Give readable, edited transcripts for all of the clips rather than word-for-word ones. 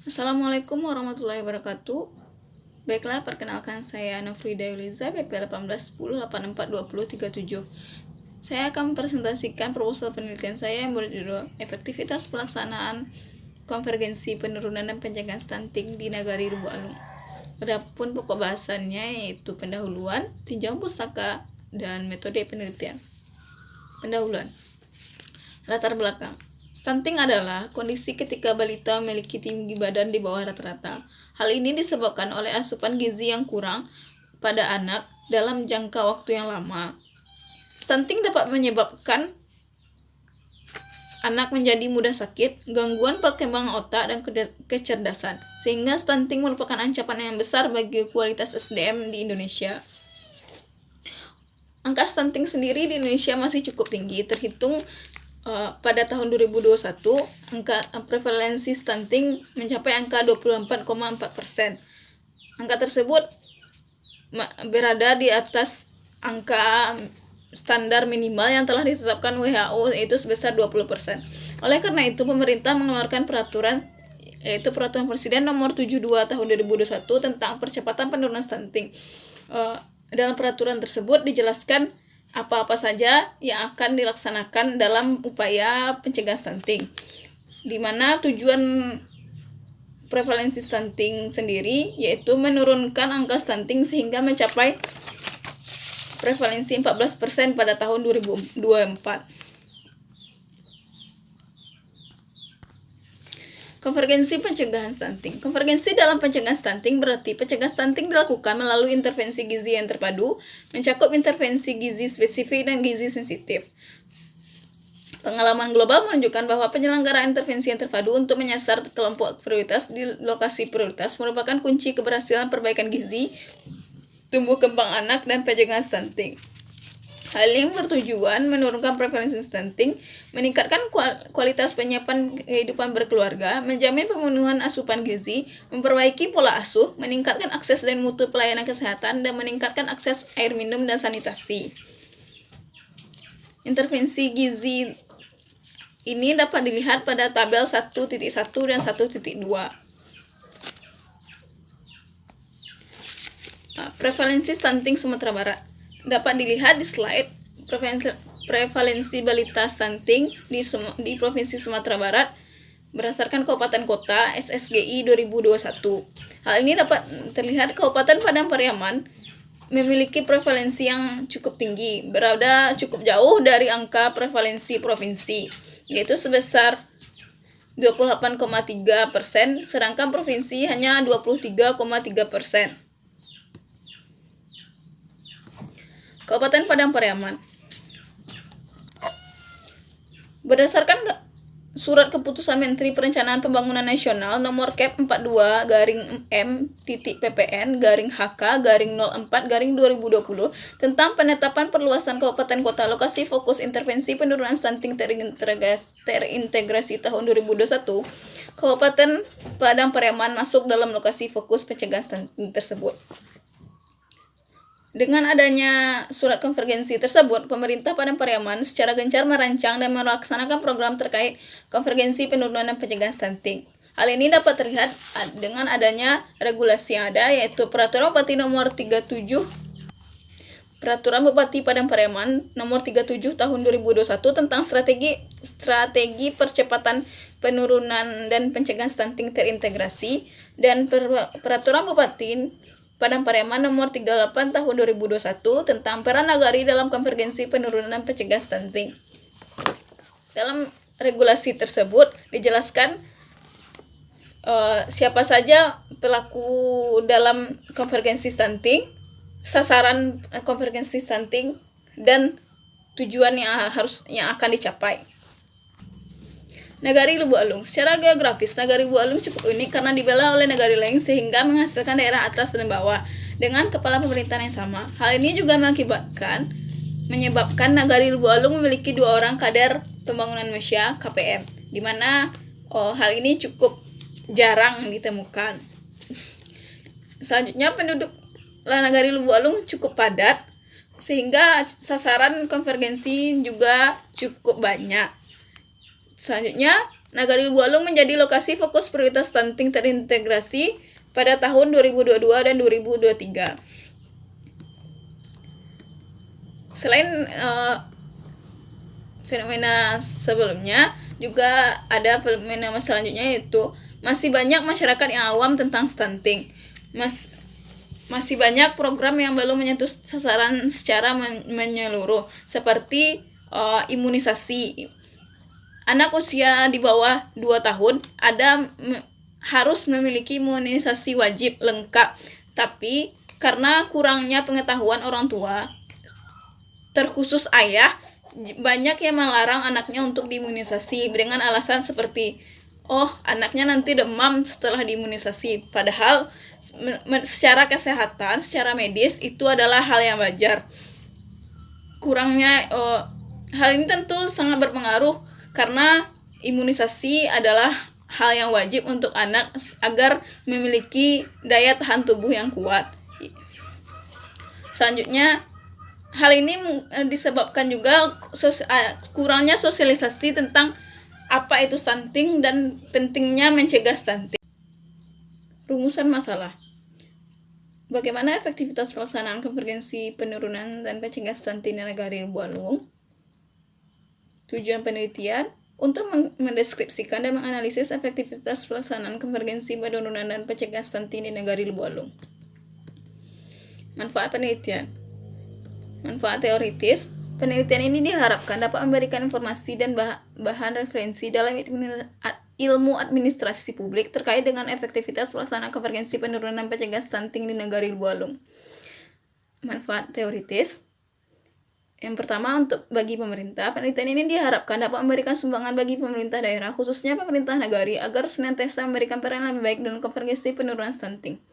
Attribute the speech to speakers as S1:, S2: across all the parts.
S1: Assalamualaikum warahmatullahi wabarakatuh. Baiklah, perkenalkan saya Nofrida Yuliza, BP 1810842037. Saya akan mempresentasikan proposal penelitian saya yang berjudul Efektivitas Pelaksanaan Konvergensi Penurunan dan Pencegahan Stunting di Nagari Lubuk Alung. Adapun pokok bahasannya yaitu pendahuluan, tinjauan pustaka, dan metode penelitian. Pendahuluan. Latar belakang. Stunting adalah kondisi ketika balita memiliki tinggi badan di bawah rata-rata. Hal ini disebabkan oleh asupan gizi yang kurang pada anak dalam jangka waktu yang lama. Stunting dapat menyebabkan anak menjadi mudah sakit, gangguan perkembangan otak, dan kecerdasan, sehingga stunting merupakan ancaman yang besar bagi kualitas SDM di Indonesia. Angka stunting sendiri di Indonesia masih cukup tinggi, terhitung pada tahun 2021, angka prevalensi stunting mencapai angka 24,4%. Angka tersebut berada di atas angka standar minimal yang telah ditetapkan WHO, yaitu sebesar 20%. Oleh karena itu, pemerintah mengeluarkan peraturan, yaitu Peraturan Presiden Nomor 72 Tahun 2021 tentang percepatan penurunan stunting. Dalam peraturan tersebut dijelaskan apa-apa saja yang akan dilaksanakan dalam upaya pencegahan stunting, di mana tujuan prevalensi stunting sendiri yaitu menurunkan angka stunting sehingga mencapai prevalensi 14% pada tahun 2024. Konvergensi pencegahan stunting. Konvergensi dalam pencegahan stunting berarti pencegahan stunting dilakukan melalui intervensi gizi yang terpadu, mencakup intervensi gizi spesifik dan gizi sensitif. Pengalaman global menunjukkan bahwa penyelenggaraan intervensi yang terpadu untuk menyasar kelompok prioritas di lokasi prioritas merupakan kunci keberhasilan perbaikan gizi, tumbuh kembang anak, dan pencegahan stunting. Hal ini bertujuan menurunkan prevalensi stunting, meningkatkan kualitas penyiapan kehidupan berkeluarga, menjamin pemenuhan asupan gizi, memperbaiki pola asuh, meningkatkan akses dan mutu pelayanan kesehatan, dan meningkatkan akses air minum dan sanitasi. Intervensi gizi ini dapat dilihat pada tabel 1.1 dan 1.2. Prevalensi stunting Sumatera Barat. Dapat dilihat di slide. Prevalensi balita stunting di Provinsi Sumatera Barat berdasarkan kabupaten kota SSGI 2021. Hal ini dapat terlihat Kabupaten Padang Pariaman memiliki prevalensi yang cukup tinggi, berada cukup jauh dari angka prevalensi provinsi, yaitu sebesar 28,3%, sedangkan provinsi hanya 23,3%. Kabupaten Padang Pariaman. Berdasarkan Surat Keputusan Menteri Perencanaan Pembangunan Nasional Nomor Kep 42-M.PPN-HK-04-2020 tentang penetapan perluasan kabupaten kota lokasi fokus intervensi penurunan stunting terintegrasi tahun 2021, Kabupaten Padang Pariaman masuk dalam lokasi fokus pencegahan stunting tersebut. Dengan adanya surat konvergensi tersebut, pemerintah Padang Pariaman secara gencar merancang dan melaksanakan program terkait konvergensi penurunan dan pencegahan stunting. Hal ini dapat terlihat dengan adanya regulasi yang ada, yaitu Peraturan Bupati Nomor 37 Peraturan Bupati Padang Pariaman Nomor 37 Tahun 2021 tentang strategi percepatan penurunan dan pencegahan stunting terintegrasi, dan Peraturan Bupati Padang Pariaman Nomor 38 Tahun 2021 tentang peran nagari dalam konvergensi penurunan dan pencegahan stunting. Dalam regulasi tersebut dijelaskan siapa saja pelaku dalam konvergensi stunting, sasaran konvergensi stunting, dan tujuan yang akan dicapai. Nagari Lubuk Alung. Secara geografis, Nagari Lubuk Alung cukup unik karena dibelah oleh negari lain sehingga menghasilkan daerah atas dan bawah dengan kepala pemerintahan yang sama. Hal ini juga menyebabkan Nagari Lubuk Alung memiliki 2 orang kader pembangunan manusia KPM, di mana hal ini cukup jarang ditemukan. Selanjutnya, penduduk Nagari Lubuk Alung cukup padat sehingga sasaran konvergensi juga cukup banyak. Selanjutnya, Nagari Bualung menjadi lokasi fokus prioritas stunting terintegrasi pada tahun 2022 dan 2023. Selain fenomena sebelumnya, juga ada fenomena selanjutnya, yaitu masih banyak masyarakat yang awam tentang stunting. Masih banyak program yang belum menyentuh sasaran secara menyeluruh, seperti imunisasi. Anak usia di bawah 2 tahun harus memiliki imunisasi wajib lengkap, tapi karena kurangnya pengetahuan orang tua, terkhusus ayah, banyak yang melarang anaknya untuk diimunisasi dengan alasan seperti, anaknya nanti demam setelah diimunisasi. Padahal secara kesehatan, secara medis itu adalah hal yang wajar. Kurangnya hal ini tentu sangat berpengaruh, karena imunisasi adalah hal yang wajib untuk anak agar memiliki daya tahan tubuh yang kuat. Selanjutnya, hal ini disebabkan juga kurangnya sosialisasi tentang apa itu stunting dan pentingnya mencegah stunting. Rumusan masalah. Bagaimana efektivitas pelaksanaan konvergensi penurunan dan pencegahan stunting di Nagari Bualung? Tujuan penelitian untuk mendeskripsikan dan menganalisis efektivitas pelaksanaan konvergensi penurunan dan pencegahan stunting di Nagari Bualung. Manfaat penelitian. Manfaat teoritis. Penelitian ini diharapkan dapat memberikan informasi dan bahan referensi dalam ilmu administrasi publik terkait dengan efektivitas pelaksanaan konvergensi penurunan pencegahan stunting di Nagari Bualung. Manfaat teoritis. Yang pertama, bagi pemerintah, penelitian ini diharapkan dapat memberikan sumbangan bagi pemerintah daerah, khususnya pemerintah nagari, agar senantiasa memberikan peran lebih baik dalam konvergensi penurunan stunting.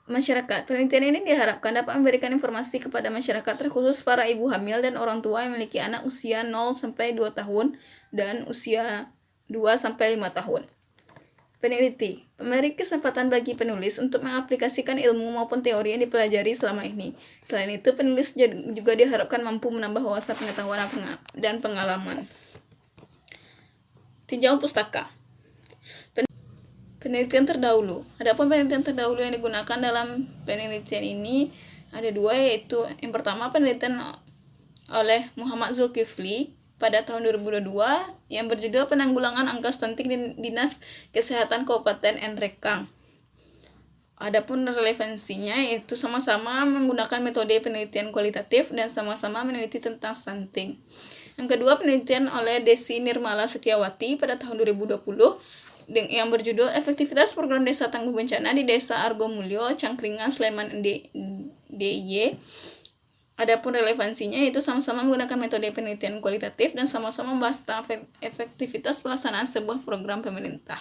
S1: Masyarakat, penelitian ini diharapkan dapat memberikan informasi kepada masyarakat, terkhusus para ibu hamil dan orang tua yang memiliki anak usia 0-2 tahun dan usia 2-5 tahun. Peneliti, memberi kesempatan bagi penulis untuk mengaplikasikan ilmu maupun teori yang dipelajari selama ini. Selain itu, penulis juga diharapkan mampu menambah wawasan pengetahuan dan pengalaman. Tinjauan pustaka. Penelitian terdahulu. Adapun penelitian terdahulu yang digunakan dalam penelitian ini ada 2, yaitu yang pertama penelitian oleh Muhammad Zulkifli pada tahun 2022 yang berjudul Penanggulangan Angka Stunting di Dinas Kesehatan Kabupaten Nrekang. Adapun relevansinya yaitu sama-sama menggunakan metode penelitian kualitatif dan sama-sama meneliti tentang stunting. Yang kedua, penelitian oleh Desi Nirmala Setiawati pada tahun 2020 yang berjudul Efektivitas Program Desa Tangguh Bencana di Desa Argomulyo, Cangkringan, Sleman, DIY. Adapun relevansinya itu sama-sama menggunakan metode penelitian kualitatif dan sama-sama membahas tentang efektivitas pelaksanaan sebuah program pemerintah.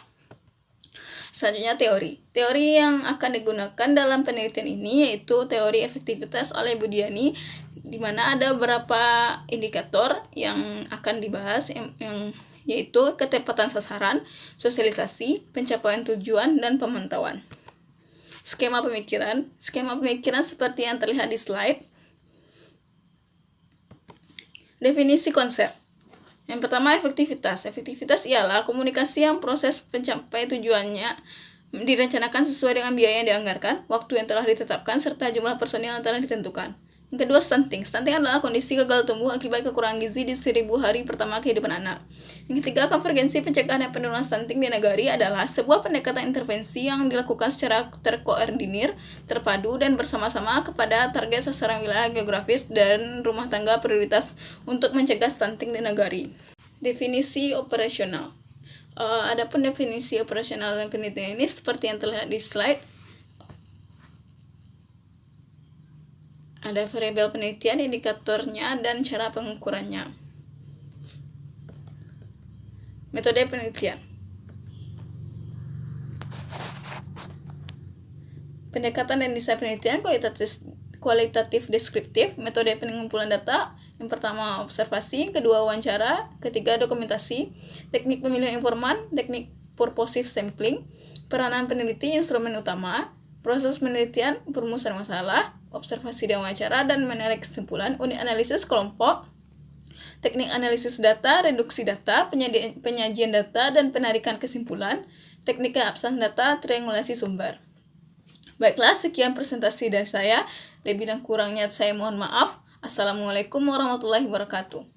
S1: Selanjutnya teori. Teori yang akan digunakan dalam penelitian ini yaitu teori efektivitas oleh Budiani, di mana ada beberapa indikator yang akan dibahas, yang yaitu ketepatan sasaran, sosialisasi, pencapaian tujuan, dan pemantauan. Skema pemikiran seperti yang terlihat di slide. Definisi konsep. Yang pertama, efektivitas. Efektivitas ialah komunikasi yang proses pencapaian tujuannya direncanakan sesuai dengan biaya yang dianggarkan, waktu yang telah ditetapkan, serta jumlah personil yang telah ditentukan. Yang kedua, stunting. Stunting adalah kondisi gagal tumbuh akibat kekurangan gizi di 1000 hari pertama kehidupan anak. Yang ketiga, konvergensi pencegahan dan penurunan stunting di Nagari adalah sebuah pendekatan intervensi yang dilakukan secara terkoordinir, terpadu, dan bersama-sama kepada target sasaran wilayah geografis dan rumah tangga prioritas untuk mencegah stunting di Nagari. Definisi operasional. Adapun definisi operasional dan penelitian ini seperti yang terlihat di slide. Ada variabel penelitian, indikatornya, dan cara pengukurannya. Metode penelitian. Pendekatan dan desain penelitian kualitatif deskriptif. Metode pengumpulan data. Yang pertama observasi, kedua wawancara, ketiga dokumentasi. Teknik pemilihan informan, teknik purposive sampling. Peranan peneliti, instrumen utama. Proses penelitian, perumusan masalah, observasi dan wawancara, dan menarik kesimpulan. Unit analisis kelompok, teknik analisis data, reduksi data, penyajian data, dan penarikan kesimpulan, teknik keabsahan data, triangulasi sumber. Baiklah, sekian presentasi dari saya. Lebih dan kurangnya saya mohon maaf. Assalamualaikum warahmatullahi wabarakatuh.